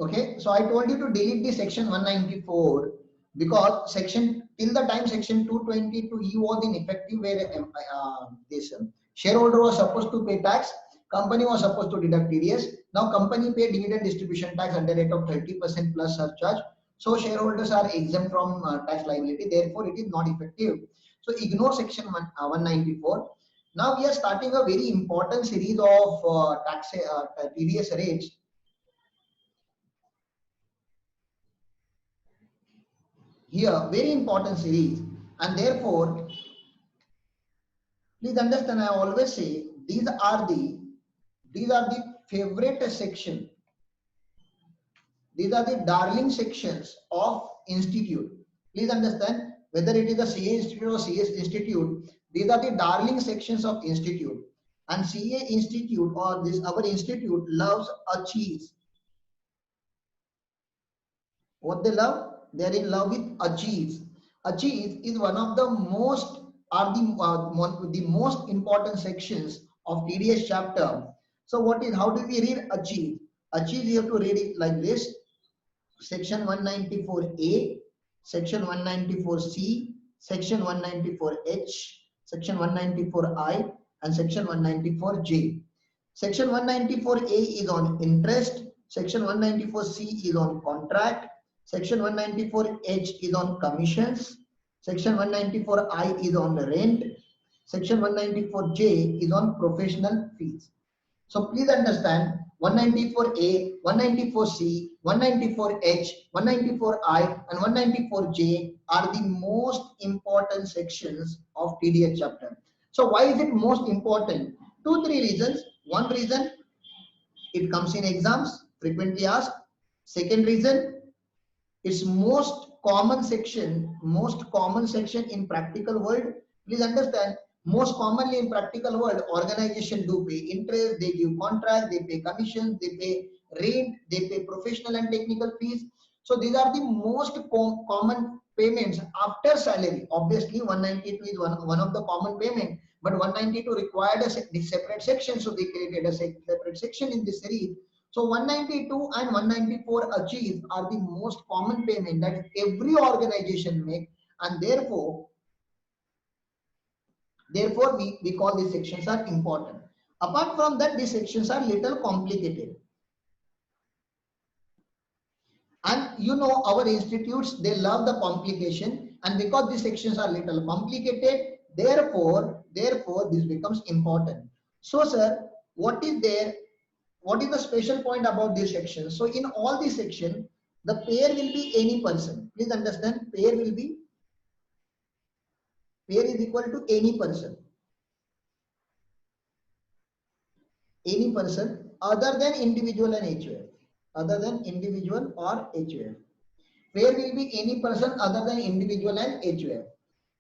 Okay, so I told you to delete the section 194 because section till the time section 222 E was in effective where this shareholder was supposed to pay tax, company was supposed to deduct TDS. Now company pay dividend distribution tax under rate of 30% plus surcharge. So shareholders are exempt from tax liability. Therefore, it is not effective. So ignore section 194. Now we are starting a very important series of TDS rates. Here, very important series, and therefore, please understand. I always say these are the favorite section. These are the darling sections of institute. Please understand whether it is a CA institute or CS institute. These are the darling sections of institute, and CA institute or this our institute loves a cheese. What they love? They are in love with achieve. Achieve is one of the most the most important sections of TDS chapter. So what is, how do we read achieve? Achieve, you have to read it like this: section 194A, section 194C, section 194H, section 194I, and section 194J. Section 194A is on interest, section 194C is on contract, section 194H is on commissions, section 194I is on rent, section 194J is on professional fees. So please understand 194A, 194C, 194H, 194I, and 194J are the most important sections of TDS chapter. So why is it most important? 2-3 reasons. One reason, it comes in exams, frequently asked. Second reason, it's most common section in practical world. Please understand, most commonly in practical world, organization do pay interest, they give contract, they pay commissions, they pay rent, they pay professional and technical fees. So these are the most common payments after salary. Obviously 192 is one of the common payment, but 192 required a separate section, so they created a separate section in this series. So 192 and 194 achieve are the most common payment that every organization make, and therefore we call these sections are important. Apart from that, these sections are little complicated. And you know our institutes, they love the complication, and because these sections are little complicated, therefore this becomes important. So sir, what is there? What is the special point about this section? So in all these section, the payer will be any person. Please understand, payer is equal to any person other than individual and HUF. Other than individual or HUF. Payer will be any person other than individual and HUF.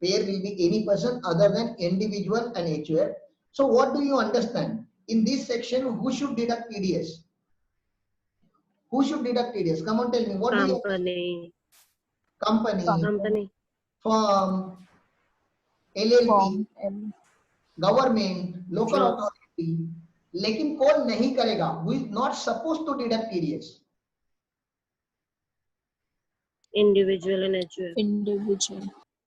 Payer will be any person other than individual and HUF. So what do you understand? In this section, who should deduct TDS? Who should deduct TDS? Come on, tell me. What Company. Company. Firm. LLP. Government. Local authority. लेकिन कौन नहीं करेगा? Who is not supposed to deduct TDS? Individual and HUF. Individual.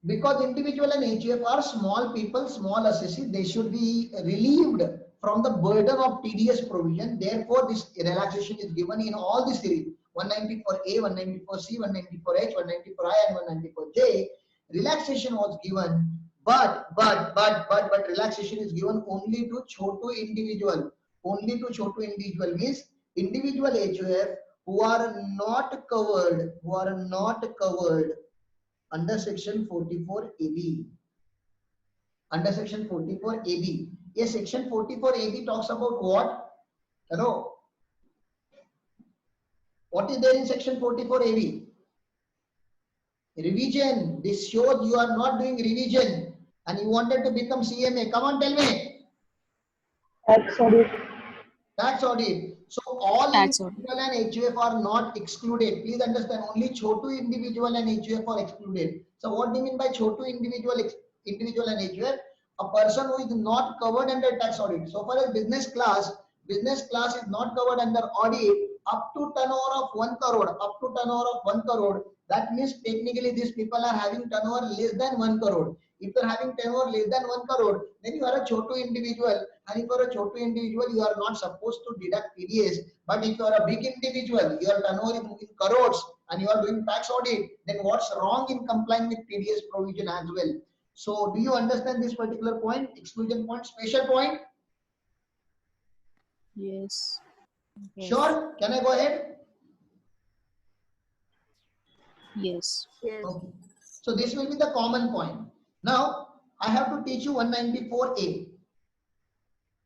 Because individual and HUF are small people, small associates, they should be relieved from the burden of TDS provision. Therefore, this relaxation is given in all the series 194A, 194C, 194H, 194I, and 194J. Relaxation was given, but relaxation is given only to chotu individual. Only to chotu individual means individual HUF who are not covered, under section 44AB. Under section 44AB. Yes, section 44AB talks about what? Hello. What is there in section 44AB? Revision. This shows you are not doing revision and you wanted to become CMA. Come on, tell me. Tax audit. Tax audit. So all individual and HUF are not excluded. Please understand, only chotu individual and HUF are excluded. So what do you mean by chotu individual and HUF? A person who is not covered under tax audit. So far as business class business class is not covered under audit up to turnover of 1 crore, up to turnover of 1 crore. That means technically these people are having turnover less than 1 crore. If you are having turnover less than 1 crore, then you are a chotu individual. And if you are a chotu individual, you are not supposed to deduct TDS. But if you are a big individual, your turnover is in crores and you are doing tax audit, then what's wrong in complying with TDS provision as well? So do you understand this particular point, exclusion point, special point? Yes. Yes. Sure? Can I go ahead? Yes. Yes. Okay. So this will be the common point. Now I have to teach you 194A.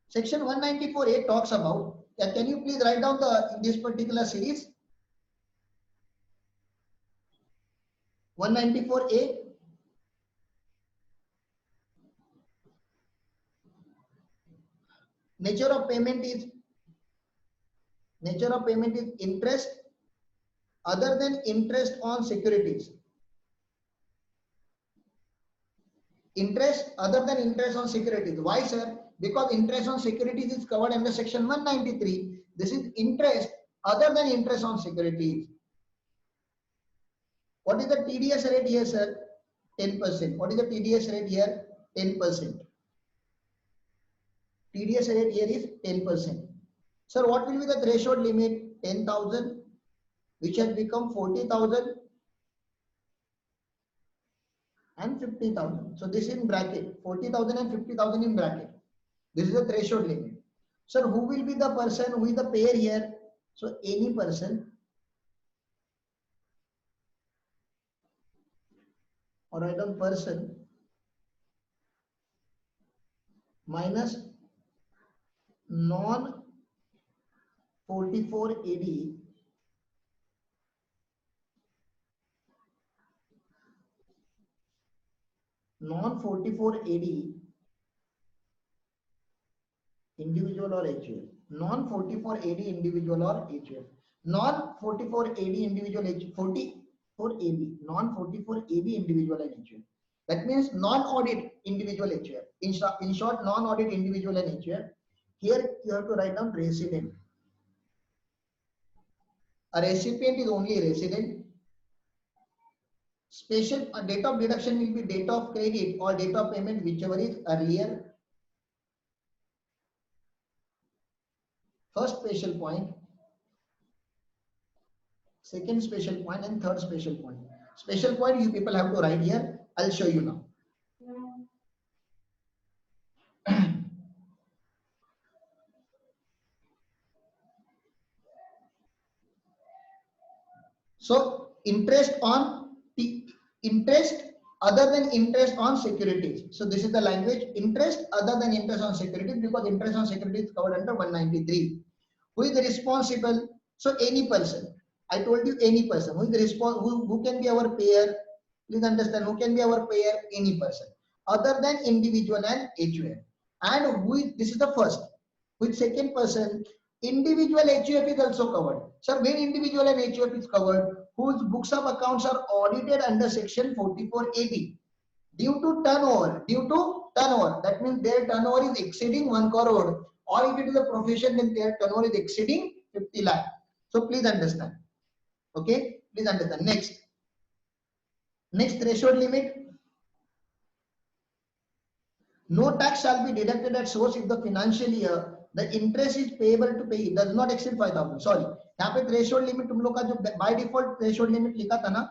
Section 194A talks about, can you please write down this particular series? 194A. Nature of payment is interest other than interest on securities. Interest other than interest on securities. Why, sir? Because interest on securities is covered under section 193. This is interest other than interest on securities. What is the TDS rate here, sir? 10%. What is the TDS rate here? 10%. TDS rate here is 10%. Sir, what will be the threshold limit? 10,000, which has become 40,000 and 50,000. So this is in bracket, 40,000 and 50,000 in bracket. This is the threshold limit. Sir, who will be the person who is the payer here? So any person, or write down person minus non 44 AD non 44 AD individual or HUF. Non 44 AD individual or HUF. Non 44 AD individual HUF. 44 AB. Non 44 AB individual and HUF. That means non-audit individual HUF. In short, non-audit individual and HUF. Here you have to write down resident. A recipient is only a resident. Special date of deduction will be date of credit or date of payment, whichever is earlier. First special point, second special point, and third special point. Special point you people have to write here. I'll show you now. So interest other than interest on securities. So this is the language, interest other than interest on securities, because interest on securities is covered under 193. Who is responsible? So any person. I told you any person. Who is who can be our payer? Please understand, who can be our payer? Any person other than individual and HUF. And who is, this is the first. With second person, individual HUF is also covered. Sir, when individual and HUF is covered, whose books of accounts are audited under section 44AB due to turnover. That means their turnover is exceeding 1 crore, or if it is a profession, then their turnover is exceeding 50 lakh. So please understand. Okay, please understand. Next threshold limit. No tax shall be deducted at source if the financial year the interest is payable to pay does not exceed 5,000. Sorry, यहाँ पे threshold limit तुम लोग का जो by default threshold limit लिखा था ना,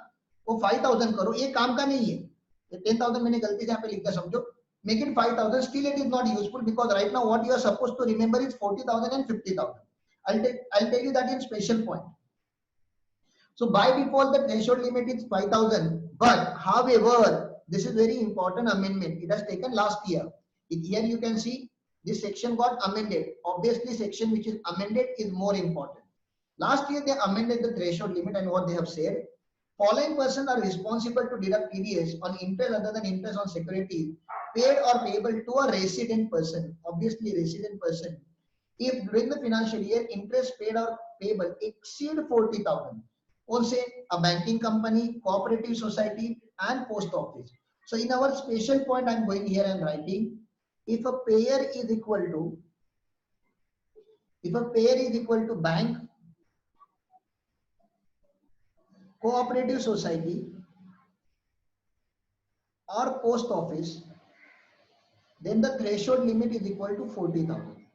वो 5,000 करो. ये काम का नहीं है. ये 10,000 मैंने गलती से यहाँ पे लिख दिया, समझो. Make it 5,000. Still it is not useful, because right now what you are supposed to remember is 40,000 and 50,000. I'll tell you that in special point. So by default the threshold limit is 5,000. But however, this is very important amendment. It has taken last year. Here you can see this section got amended. Obviously, section which is amended is more important. Last year they amended the threshold limit, and what they have said: following persons are responsible to deduct TDS on interest other than interest on securities paid or payable to a resident person. Obviously, resident person. If during the financial year interest paid or payable exceed 40,000. Also, a banking company, cooperative society, and post office. So in our special point, I'm going here and writing, if a payer is equal to If a pair is equal to bank, cooperative society, or post office, then the threshold limit is equal to 40,000.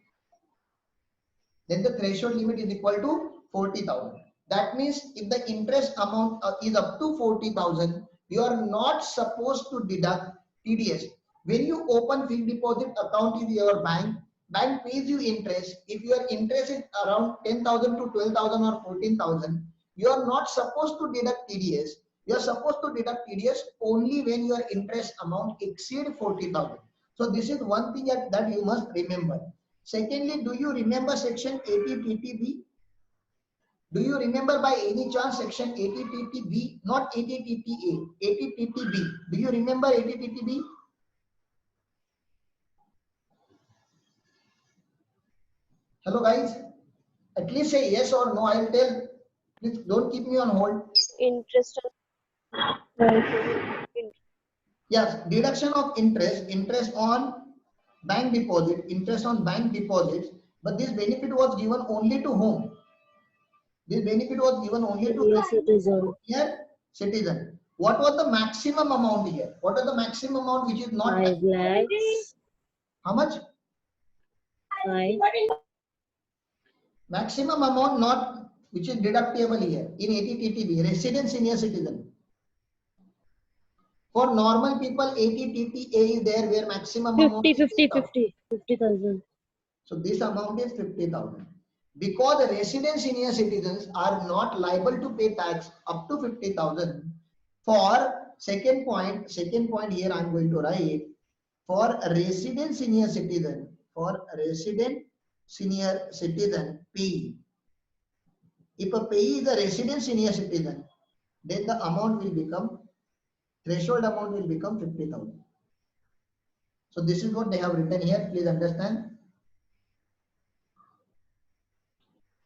Then the threshold limit is equal to 40,000. That means if the interest amount is up to 40,000, you are not supposed to deduct TDS. When you open fixed deposit account in your bank, bank pays you interest. If your interest is around 10,000 to 12,000 or 14,000, you are not supposed to deduct TDS. You are supposed to deduct TDS only when your interest amount exceed 40,000. So this is one thing that you must remember. Secondly, do you remember section 80 TTB? Do you remember by any chance section 80 TTB? Not 80 TTA, 80 TTB. Do you remember 80 TTB? Hello guys, at least say yes or no. I'll tell. Please don't keep me on hold. Interest Yes, deduction of interest on bank deposit, interest on bank deposits. But this benefit was given only to whom? This benefit was given only to senior citizen. senior citizen. What was the maximum amount here? What is the maximum amount which is not? 5 lakhs. How much? 5. Maximum amount not which is deductible here in 80 TTB, resident senior citizen. For normal people, 80 TTA is there where maximum amount 50, is 50, 50,000. So this amount is 50,000. Because the resident senior citizens are not liable to pay tax up to 50,000. For second point here I am going to write, for a resident senior citizen, payee. If a payee is a resident senior citizen, then the amount will become, threshold amount will become 50,000. So this is what they have written here. Please understand.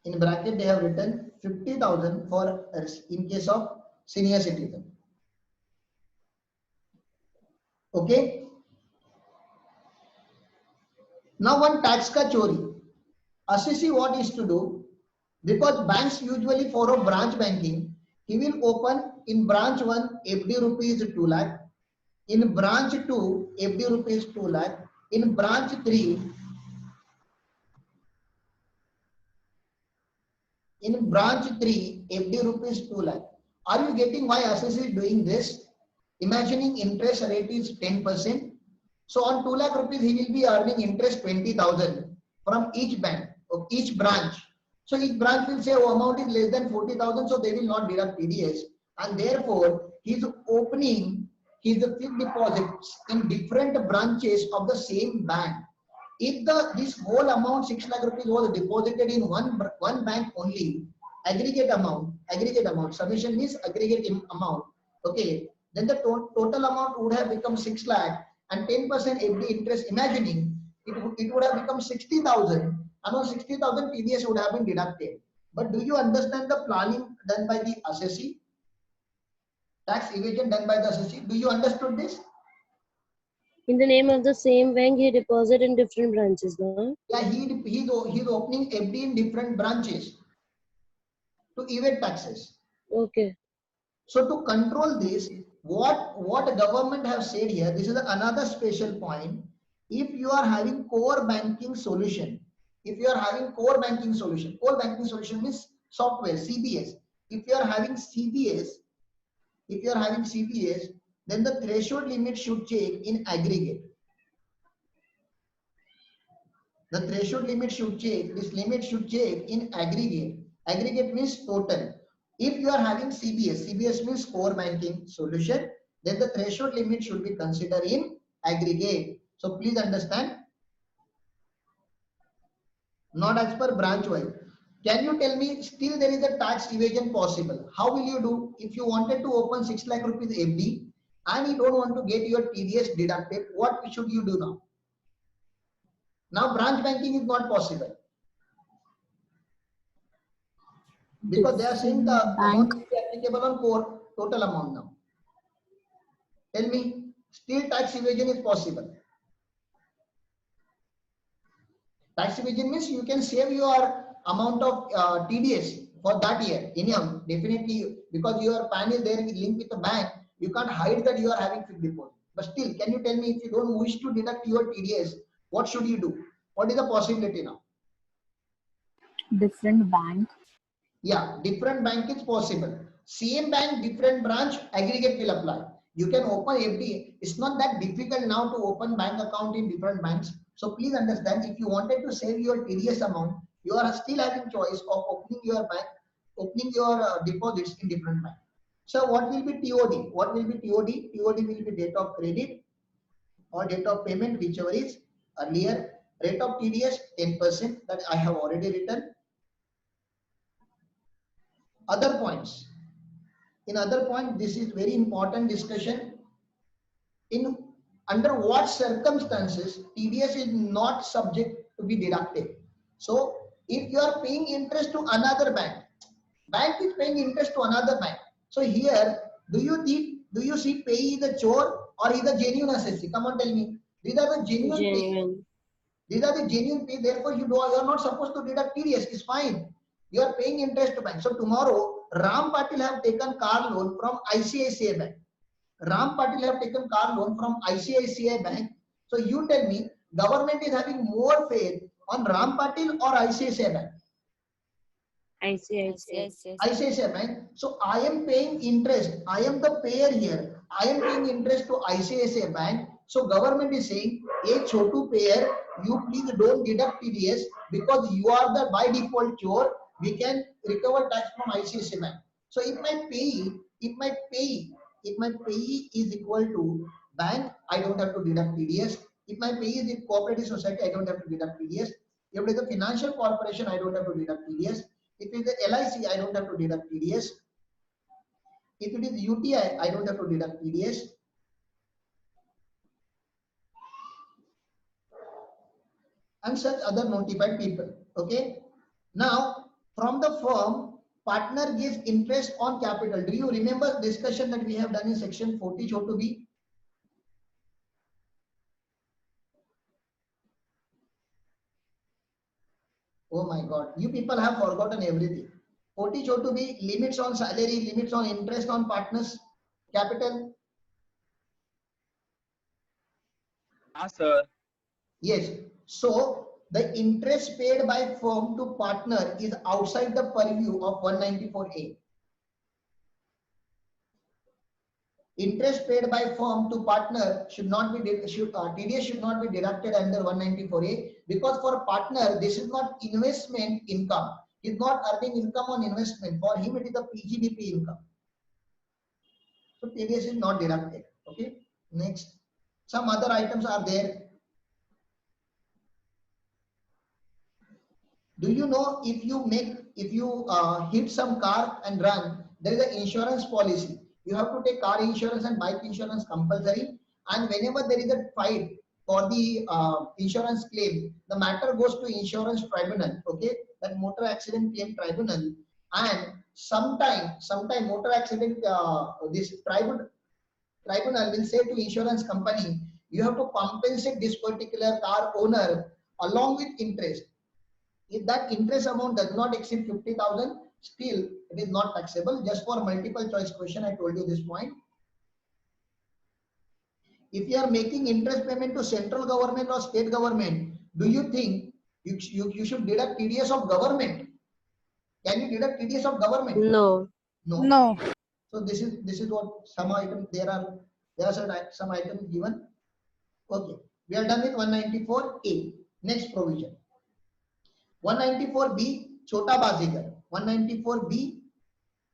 In bracket they have written 50,000 for in case of senior citizen. Okay. Now one tax ka chori. Assessee what is to do, because banks usually follow branch banking. He will open in branch 1 FD rupees 2 lakh, in branch 2 FD rupees 2 lakh, in branch 3 FD rupees 2 lakh. Are you getting why assessee is doing this? Imagining interest rate is 10%. So on 2 lakh rupees, he will be earning interest 20,000 from each bank, of each branch. So each branch will say, oh, amount is less than 40,000, so they will not deduct TDS. And therefore, he is opening his fixed deposits in different branches of the same bank. If this whole amount 6 lakh rupees was deposited in one bank only, aggregate amount, submission means aggregate amount, okay, then the total amount would have become 6 lakh and 10% FD interest, imagining it would have become 60,000, and on 60,000 TDS would have been deducted. But do you understand the planning done by the assessee? Tax evasion done by the assessee. Do you understood this? In the name of the same bank, he deposit in different branches, no? Yeah, he's opening FD in different branches to evade taxes. Okay. So to control this, what government have said here, this is another special point. If you are having core banking solution, core banking solution means software, CBS. If you are having CBS, then the threshold limit should change in aggregate. The threshold limit should change, this limit should change in aggregate. Aggregate means total. If you are having CBS means core banking solution, then the threshold limit should be considered in aggregate. So please understand, not as per branch wise. Can you tell me, still there is a tax evasion possible? How will you do? If you wanted to open 6 lakh rupees FD and you don't want to get your TDS deducted, what should you do now? Now branch banking is not possible, because they are saying the amount will be applicable on core total amount now. Tell me, still tax evasion is possible. Tax evasion means you can save your amount of TDS for that year. Anyhow, definitely because your PAN is there linked with the bank, you can't hide that you are having fixed deposit. But still, can you tell me if you don't wish to deduct your TDS, what should you do? What is the possibility now? Different bank. Yeah, different bank is possible. Same bank, different branch, aggregate will apply. You can open FD. It's not that difficult now to open bank account in different banks. So please understand, if you wanted to save your TDS amount, you are still having choice of opening your bank, opening your deposits in different bank. So what will be TOD? What will be TOD? TOD will be date of credit or date of payment, whichever is earlier. Rate of TDS 10%, that I have already written. Other points. In other point, this is very important discussion. In under what circumstances TDS is not subject to be deducted. So if you are paying interest to another bank, bank is paying interest to another bank. So here, do you see payee the chore or is the genuine assessee? Come on, tell me. These are the genuine pay. Genuine. These are the genuine pay. Therefore, you are not supposed to deduct TDS. It's fine. You are paying interest to bank. So tomorrow, Ram Patil have taken car loan from ICICI Bank. Ram Patil have taken car loan from ICICI Bank. So you tell me, government is having more faith on Ram Patil or ICICI Bank? ICICI. ICICI Bank. So I am paying interest. I am the payer here. I am paying interest to ICICI Bank. So government is saying, hey, Chotu payer, you please don't deduct TDS because you are the by default chore. We can recover tax from ICICI Bank. So if my payee is equal to bank, I don't have to deduct TDS. If my payee is in cooperative society, I don't have to deduct TDS. If it is a financial corporation, I don't have to deduct TDS. If it is a LIC, I don't have to deduct TDS. If it is UTI, I don't have to deduct TDS. And such other notified people. Okay. Now, from the firm, partner gives interest on capital. Do you remember discussion that we have done in section 40 Chotu B? Oh my God, you people have forgotten everything. 40 Chotu B, limits on salary, limits on interest on partners, capital. Sir. Yes. So the interest paid by firm to partner is outside the purview of 194A. Interest paid by firm to partner should not be TDS should not be deducted under 194A because for partner this is not investment income. He is not earning income on investment. For him it is a PGBP income. So TDS is not deducted. Okay. Next, some other items are there. Do you know if you hit some car and run, there is an insurance policy. You have to take car insurance and bike insurance compulsory. And whenever there is a fight for the insurance claim, the matter goes to insurance tribunal. Okay, that motor accident claim tribunal. And sometime motor accident this tribunal will say to insurance company, you have to compensate this particular car owner along with interest. If that interest amount does not exceed 50,000, still it is not taxable. Just for multiple choice question, I told you this point. If you are making interest payment to central government or state government, do you think you should deduct TDS of government? Can you deduct TDS of government? No. No. No. So this is what some items there are some items given. Okay, we are done with 194A. Next provision. 194B, Chota Bazigar. 194B,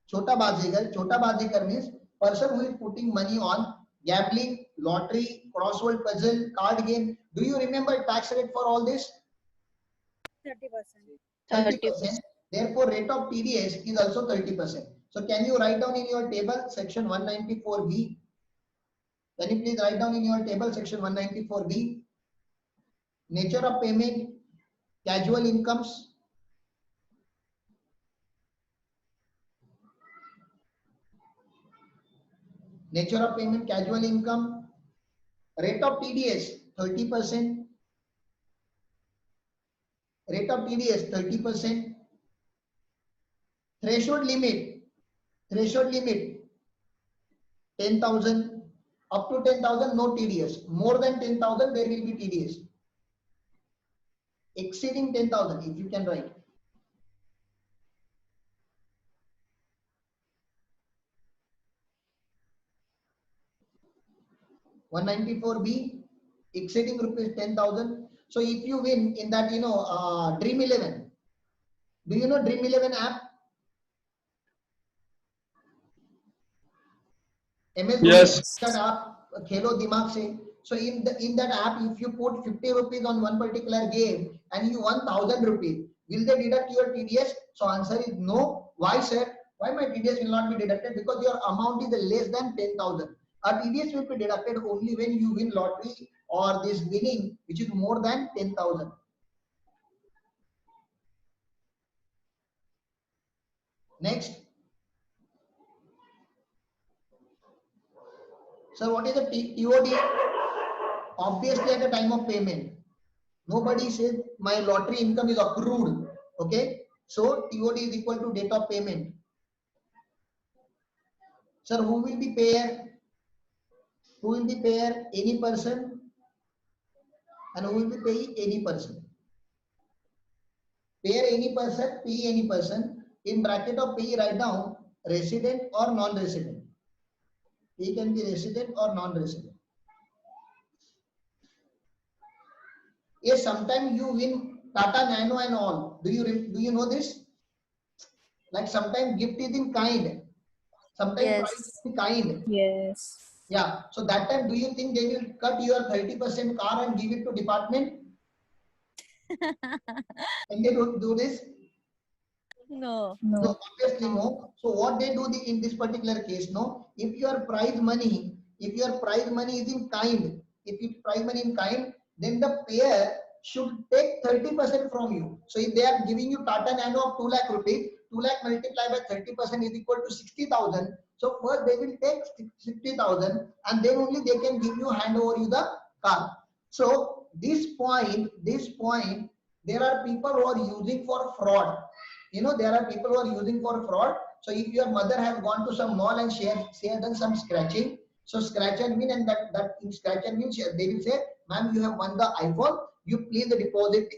Chota Bazigar. Chota Bazigar means person who is putting money on gambling, lottery, crossword puzzle, card game. Do you remember tax rate for all this? 30%. 30%. Therefore, rate of TDS is also 30%. So can you write down in your table section 194B? Can you please write down in your table section 194B? Nature of payment, casual incomes. Nature of payment, casual income. Rate of TDS, 30%. Rate of TDS 30%. Threshold limit 10,000. Up to 10,000 no TDS. More than 10,000 there will be TDS. Exceeding 10,000 if you can write. (194)B, exceeding rupees 10,000. So if you win in that, Dream 11. Do you know Dream 11 app? MS Yes. that app, Khelo Dimag se. So in that app, if you put 50 rupees on one particular game and you won 1,000 rupees, will they deduct your TDS? So answer is no. Why, sir? Why my TDS will not be deducted? Because your amount is less than 10,000. Our TDS will be deducted only when you win lottery or this winning, which is more than 10,000. Next. So what is the TOD? Obviously at the time of payment. Nobody says my lottery income is accrued. Okay. So TOD is equal to date of payment. Sir, who will be payer? Who will be payer? Any person. And who will be paying? Any person. Payer any person, pay any person. In bracket of pay, write down resident or non-resident. He can be resident or non-resident. Yes, sometimes you win Tata Nano and all. Do you know this? Like sometimes gift is in kind. Sometimes price is Yes. in kind. Yes. Yeah. So that time, do you think they will cut your 30% car and give it to department? Can they do this? No. No, obviously no. So what they do in this particular case, no, if your prize money is in kind, then the payer should take 30% from you. So if they are giving you Tata Nano of 2 lakh rupees, 2 lakh multiplied by 30% is equal to 60,000. So first they will take 60,000 and then only they can give you, hand over you the car. So this point, there are people who are using for fraud. There are people who are using for fraud. So if your mother has gone to some mall and she has done some scratching, so scratch and win, and that in scratch and win, they will say, ma'am, you have won the iPhone. You please deposit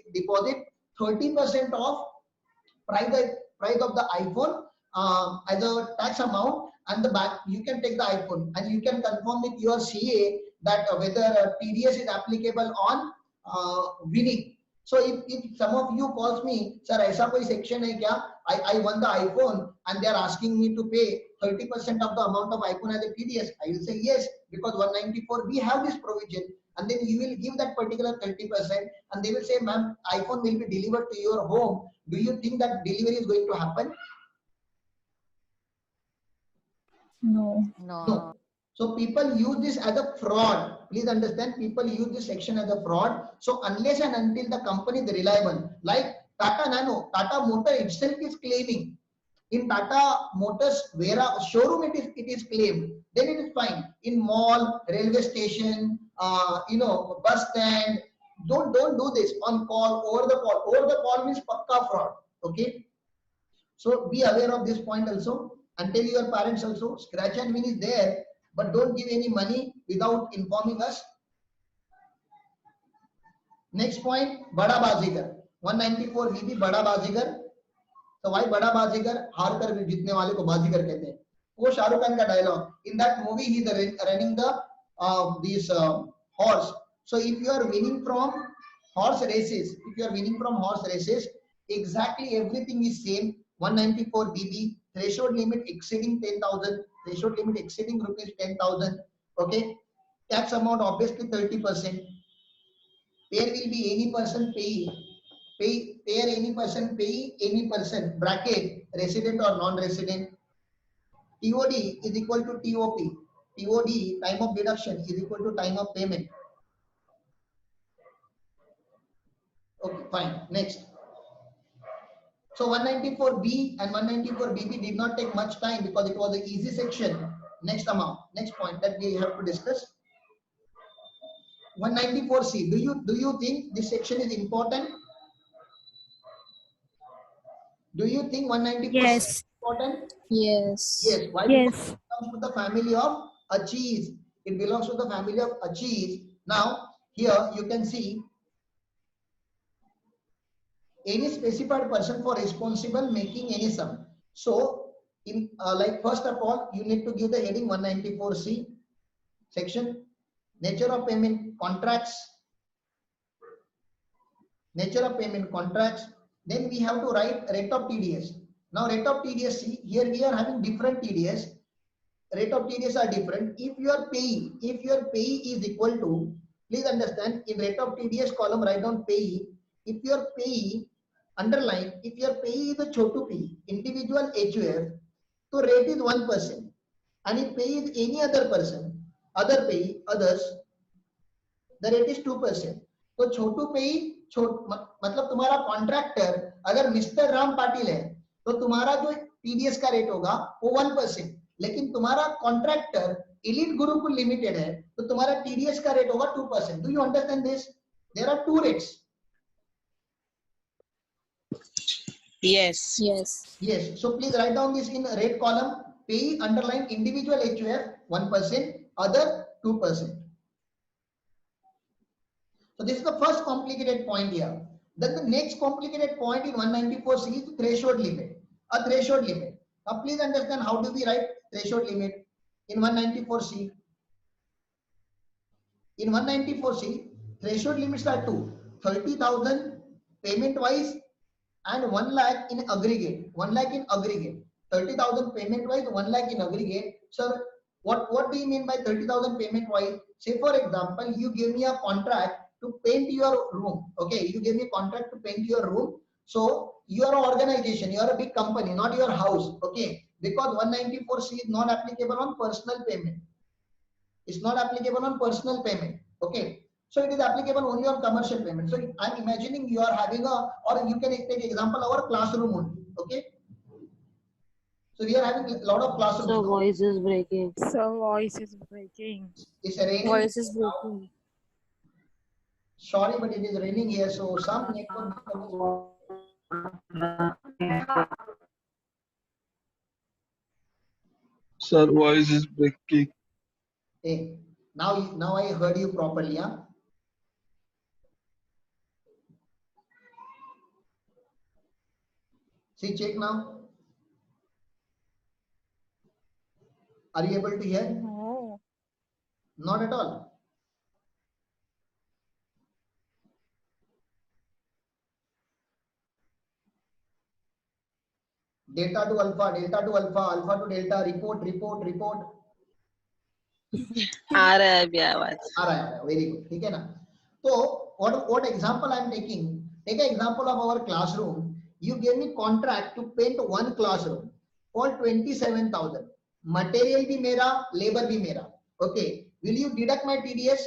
30% of price of the iPhone as a tax amount, and the back you can take the iPhone and you can confirm with your CA that whether TDS is applicable on winning. So if some of you calls me, sir, ऐसा कोई section है क्या? I won the iPhone and they are asking me to pay 30% of the amount of iPhone as a TDS. I will say yes, because 194 we have this provision, and then you will give that particular 30%, and they will say, ma'am, iPhone will be delivered to your home. Do you think that delivery is going to happen? No. No. So people use this as a fraud. Please understand, people use this section as a fraud. So unless and until the company is reliable, like Tata Nano, Tata Motor itself is claiming. In Tata Motors showroom it is claimed, then it is fine. In mall, railway station, bus stand, don't do this on call, over the call. Over the call means pakka fraud. Okay. So be aware of this point also. And tell your parents also, scratch and win is there, but don't give any money without informing us. Next point, Bada Bazigar. 194 BB Bada Bazigar. So why Bada Bazigar? हार कर जीतने वाले को बाजीगर कहते हैं. वो शाहरुख खान का dialogue. In that movie, he is running the horse. So if you are winning from horse races, exactly everything is same. 194 BB, threshold limit exceeding 10,000, threshold limit exceeding rupees 10,000. Okay, tax amount obviously 30%. Payer will be any person payee. Payer any person payee, any person bracket resident or non-resident. TOD is equal to TOP. TOD, time of deduction, is equal to time of payment. Okay, fine. Next. So 194B and 194BB did not take much time because it was an easy section. Next point that we have to discuss. 194C. Do you think this section is important? Do you think 194 Yes. is important? Yes. Yes. Why? Yes. Because it belongs to the family of Achis. It belongs to the family of Achis. Now, here you can see any specified person for responsible making any sum. So, in like first of all, you need to give the heading 194C section, nature of payment contracts, nature of payment contracts. Then we have to write rate of TDS. Now, rate of TDS, see here we are having different TDS. Rate of TDS are different. If your payee is equal to, please understand, in rate of TDS column write down payee. If your payee, underline, if your payee is a chotu payee, individual HUF, so rate is 1%. And if payee is any other person, other payee, others, the rate is 2%. तो छोटू पे ही मतलब तुम्हारा contractor अगर mister Ram Patil है तो तुम्हारा जो TDS का रेट होगा वो 1%, लेकिन तुम्हारा कॉन्ट्रैक्टर एलिट गुरुकुल लिमिटेड है तो तुम्हारा टीडीएस का रेट होगा 2%. Do you understand this? There are two rates. Yes. Yes. Yes, so please write down this in rate column. Payee underline individual HUF 1%, other 2%. So this is the first complicated point here. Then the next complicated point in 194C is threshold limit. A threshold limit. Now please understand how do we write threshold limit in 194C. In 194C, threshold limits are two: 30,000 payment wise and 1 lakh in aggregate. 1 lakh in aggregate. 30,000 payment wise, 1 lakh in aggregate. Sir, what do you mean by 30,000 payment wise? Say for example, you give me a contract to paint your room. Okay, you give me a contract to paint your room. So you are an organization, you are a big company, not your house. Okay, because 194C is not applicable on personal payment. It's not applicable on personal payment. Okay, so it is applicable only on commercial payment. So I'm imagining you are having a, or you can take example our classroom only. Okay, so we are having a lot of classrooms. So now. voice is breaking. So voice is breaking. It's raining. Voice is breaking. Sorry, but it is raining here, so some network. Sir, voice is breaking. Hey, now I heard you properly, huh? See, check now. Are you able to hear? No. Not at all. Delta to alpha, delta to alpha, alpha to delta, report. आ रहा है अभी आवाज. आ रहा है, very good. ठीक है ना? So what example I am taking? Take an example of our classroom. You gave me contract to paint one classroom for 27,000. Material भी मेरा, labor भी मेरा. Okay. Will you deduct my TDS?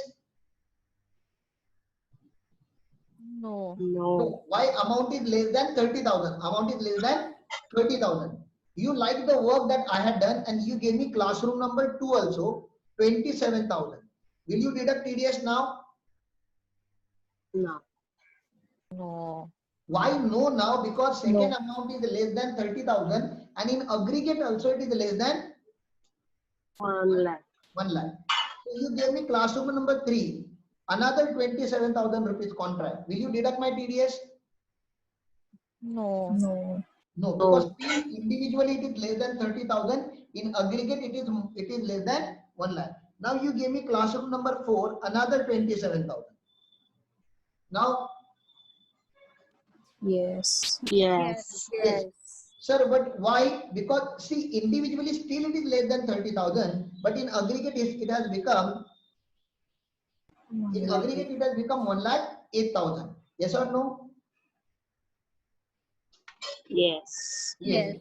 No. No. Why? Amount is less than 30,000. Amount is less than 30,000. You like the work that I had done and you gave me classroom number 2 also, 27,000. Will you deduct TDS now? No. No. Why no now? Because second amount is less than 30,000 and in aggregate also it is less than 1 lakh. 1 lakh. So you gave me classroom number 3, another 27,000 rupees contract. Will you deduct my TDS? No. No. No, because individually it is less than 30,000. In aggregate it is less than 1 lakh. Now you gave me classroom number 4, another 27,000. Now, Yes. Yes. yes. Sir, but why? Because see, individually still it is less than 30,000, but in aggregate it has become, in aggregate it has become 1,08,000. Yes or no? Yes. Yes.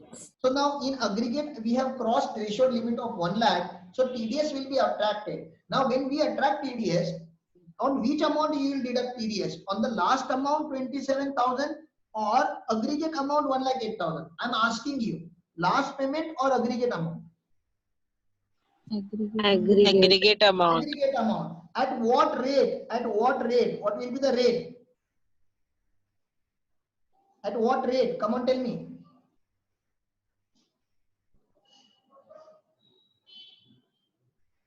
So now in aggregate we have crossed threshold limit of 1 lakh. So TDS will be attracted. Now when we attract TDS, on which amount you will deduct TDS? On the last amount 27,000 or aggregate amount 1,08,000? I'm asking you, last payment or aggregate amount? Aggregate amount. Aggregate amount. At what rate? At what rate? What will be the rate? At what rate? Come on, tell me.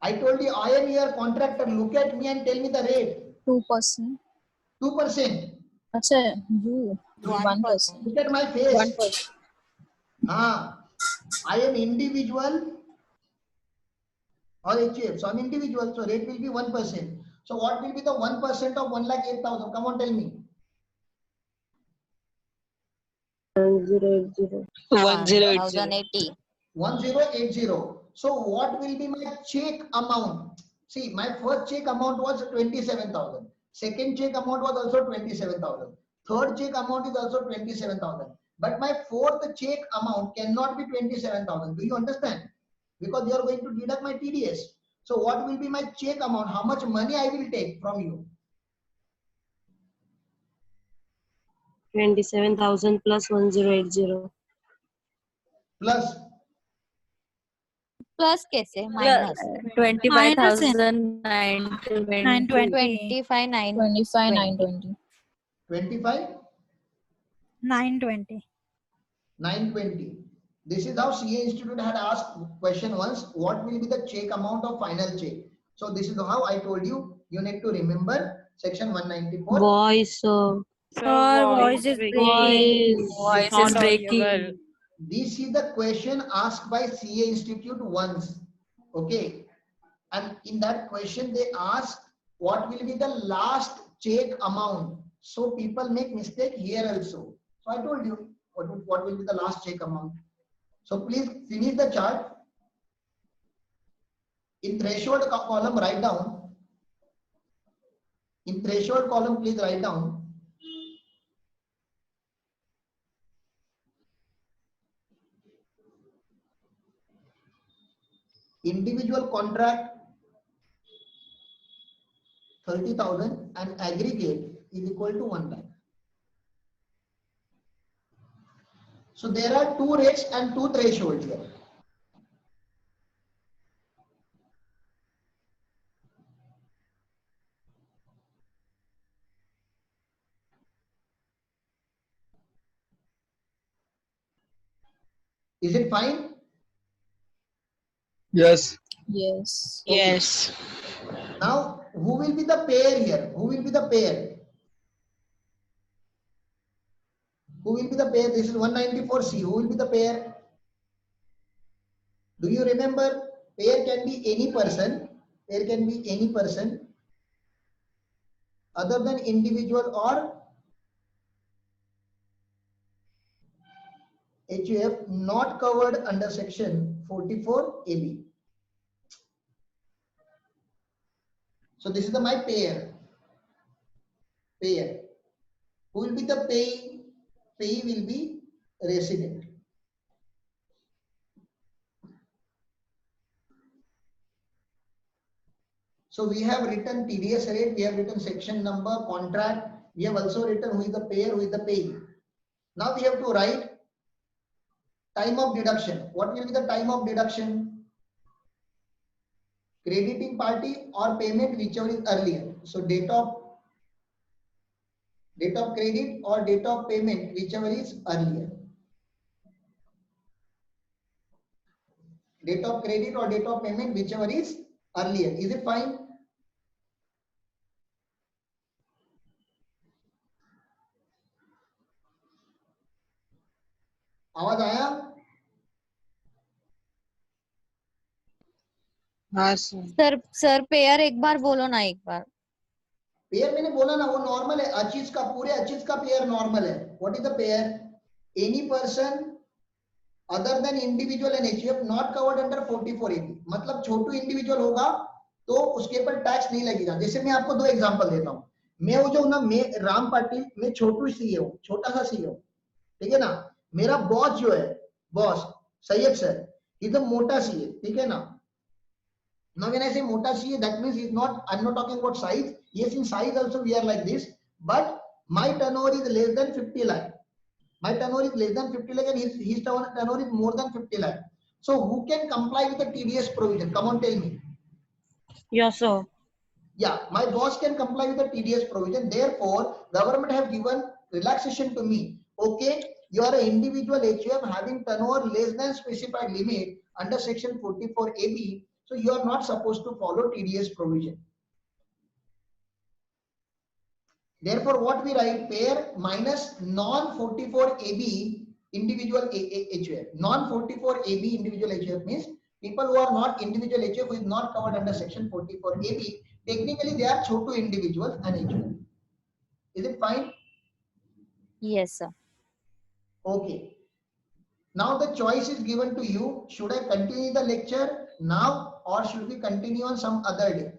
I told you I am your contractor. Look at me and tell me the rate. 2%. 2%. अच्छा, you 1%. Look at my face. 1%. I am individual or HUF. So I'm individual. So rate will be 1%. So what will be the 1% of 1,08,000? Come on, tell me. 1080. 1080. 1080. So what will be my check amount? See, my first check amount was 27,000. Second check amount was also 27,000. Third check amount is also 27,000. But my fourth check amount cannot be 27,000. Do you understand? Because you are going to deduct my TDS. So what will be my check amount? How much money I will take from you? 27,000 plus 1080. Plus Plus कैसे? Minus. 25,920. 25,920. 25. 920. 920. This is how CA Institute had asked question once, what will be the check amount of final check? So this is how I told you, you need to remember section 194. Voice. Sir, voice is breaking. Voice is breaking. This is the question asked by CA Institute once. Okay. And in that question, they ask what will be the last check amount. So people make mistake here also. So I told you what will be the last check amount. So please finish the chart. In threshold column, write down. In threshold column, please write down. Individual contract 30,000 and aggregate is equal to 1 lakh. So there are two rates and two thresholds here. Is it fine? Yes. Yes. Okay. Yes. Now, who will be the pair here? Who will be the pair? Who will be the pair? This is 194C. Who will be the pair? Do you remember? Pair can be any person. Pair can be any person other than individual or HUF not covered under section 44AB. So this is my pair. Pair. Who will be the payee? Payee will be resident. So we have written TDS rate, we have written section number, contract, we have also written who is the payer, who is the payee. Now we have to write time of deduction. What will be the time of deduction? Crediting party or payment, whichever is earlier. So date of credit or date of payment, whichever is earlier. Date of credit or date of payment, whichever is earlier. Is it fine? आवाज आया? हाँ sir. Sir pair एक बार बोलो ना एक बार. Pair मैंने बोला ना, वो नॉर्मल है. अचीज का पूरे अचीज का पेयर नॉर्मल है. What is the pair? Any person other than individual and HUF not covered under 44AB. मतलब छोटू इंडिविजुअल होगा तो उसके ऊपर टैक्स नहीं लगेगा. जैसे मैं आपको दो एग्जांपल देता हूं. मैं वो जो ना, मैं राम पाटिल, मैं छोटू सीए हूं, छोटा सा सीए हूं, ठीक है ना. मेरा बॉस जो है, boss Syed sir, is a मोटा सीए, ठीक है ना. Now when I say mota CA, that means he's not, I'm not talking about size. Yes, in size also we are like this, but my turnover is less than 50 lakh. My turnover is less than 50 lakh and his turnover is more than 50 lakh. So who can comply with the TDS provision? Come on, tell me. Yes, sir. Yeah, my boss can comply with the TDS provision. Therefore, government have given relaxation to me. Okay, you are an individual HUF having turnover less than specified limit under section 44AB. So you are not supposed to follow TDS provision. Therefore, what we write, pair minus non-44 AB individual HUF. Non-44 AB individual HUF means people who are not individual HUF, who is not covered under section 44 AB. Technically, they are Chotu individuals and HUF. Is it fine? Yes, sir. Okay. Now the choice is given to you. Should I continue the lecture now or should we continue on some other day?